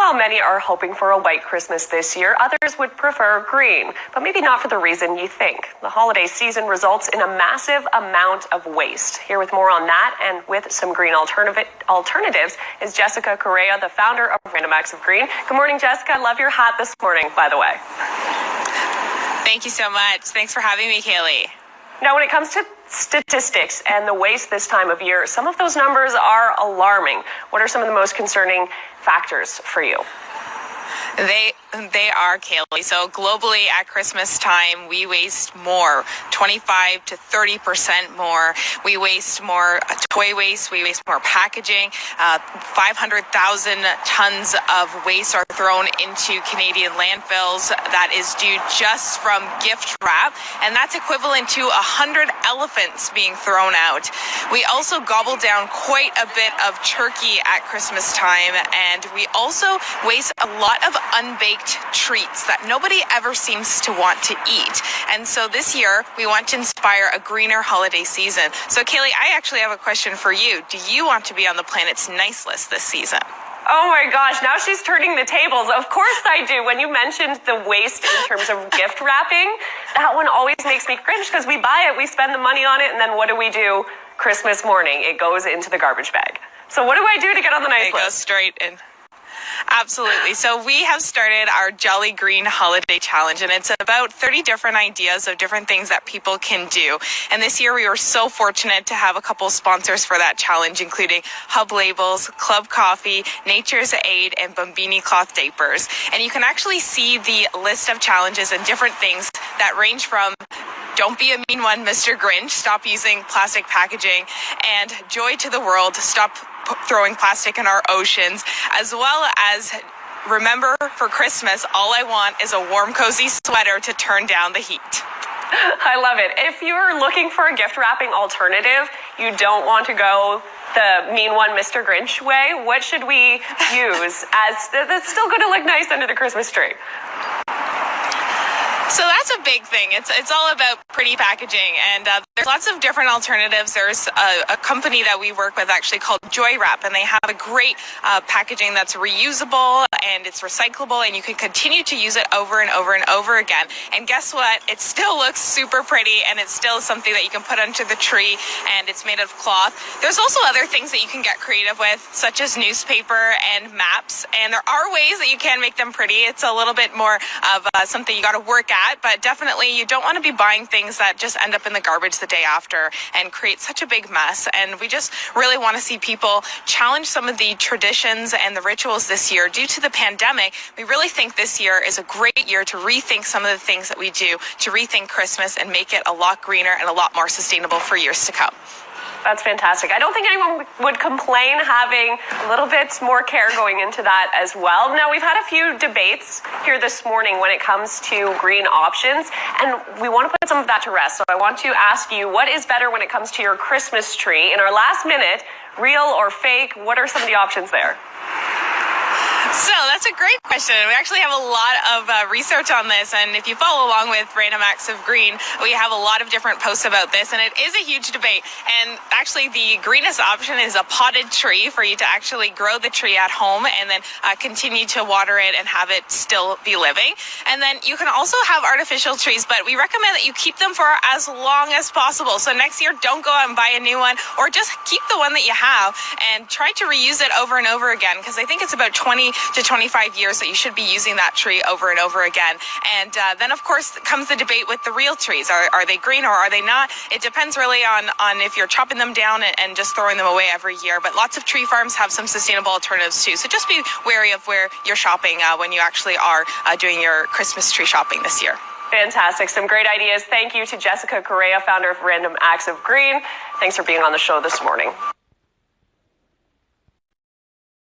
While many are hoping for a white Christmas this year, others would prefer green, but maybe not for the reason you think. The holiday season results in a massive amount of waste. Here with more on that and with some green alternatives is Jessica Correa, the founder of Random Acts of Green. Good morning, Jessica. I love your hat this morning, by the way. Thank you so much. Thanks for having me, Kaylee. Now, when it comes to statistics and the waste this time of year, some of those numbers are alarming. What are some of the most concerning factors for you? They are, Kaylee. So globally at Christmas time, we waste more, 25 to 30% more. We waste more toy waste. We waste more packaging. 500,000 tons of waste are thrown into Canadian landfills. That is due just from gift wrap. And that's equivalent to 100 elephants being thrown out. We also gobble down quite a bit of turkey at Christmas time. And we also waste a lot of unbaked treats that nobody ever seems to want to eat. And so this year, we want to inspire a greener holiday season. So Kaylee, I actually have a question for you. Do you want to be on the planet's nice list this season? Oh my gosh, now she's turning the tables. Of course I do. When you mentioned the waste in terms of gift wrapping, that one always makes me cringe because we buy it, we spend the money on it, and then what do? Christmas morning, it goes into the garbage bag. So what do I do to get on the nice list? It goes straight in. Absolutely. So we have started our Jolly Green Holiday Challenge, and it's about 30 different ideas of different things that people can do. And this year we were so fortunate to have a couple sponsors for that challenge, including Hub Labels, Club Coffee, Nature's Aid, and Bombini Cloth Diapers. And you can actually see the list of challenges and different things that range from Don't Be a Mean One, Mr. Grinch, stop using plastic packaging, and Joy to the World, stop throwing plastic in our oceans, as well as remember for Christmas, all I want is a warm, cozy sweater to turn down the heat. I love it. If you're looking for a gift wrapping alternative, you don't want to go the mean one, Mr. Grinch way, what should we use that's still going to look nice under the Christmas tree? So that's a big thing. It's all about pretty packaging, and there's lots of different alternatives. There's a company that we work with actually called Joy Wrap, and they have a great packaging that's reusable and it's recyclable, and you can continue to use it over and over and over again. And guess what? It still looks super pretty, and it's still something that you can put under the tree, and it's made of cloth. There's also other things that you can get creative with, such as newspaper and maps, and there are ways that you can make them pretty. It's a little bit more of something you got to work at, but definitely you don't want to be buying things that just end up in the garbage the day after and create such a big mess. And we just really want to see people challenge some of the traditions and the rituals this year. Due to the pandemic, we really think this year is a great year to rethink some of the things that we do, to rethink Christmas and make it a lot greener and a lot more sustainable for years to come. That's fantastic. I don't think anyone would complain having a little bit more care going into that as well. Now, we've had a few debates here this morning when it comes to green options, and we want to put some of that to rest. So I want to ask you, what is better when it comes to your Christmas tree? In our last minute, real or fake, what are some of the options there? So that's a great question. We actually have a lot of research on this, and if you follow along with Random Acts of Green, we have a lot of different posts about this, and it is a huge debate. And actually, the greenest option is a potted tree for you to actually grow the tree at home and then continue to water it and have it still be living. And then you can also have artificial trees, but we recommend that you keep them for as long as possible. So next year, don't go out and buy a new one, or just keep the one that you have and try to reuse it over and over again, because I think it's about 20 to 25 years that you should be using that tree over and over again. And then, of course, comes the debate with the real trees. Are they green or are they not? It depends really on if you're chopping them down and just throwing them away every year. But lots of tree farms have some sustainable alternatives too. So just be wary of where you're shopping when you actually are doing your Christmas tree shopping this year. Fantastic. Some great ideas. Thank you to Jessica Correa, founder of Random Acts of Green. Thanks for being on the show this morning.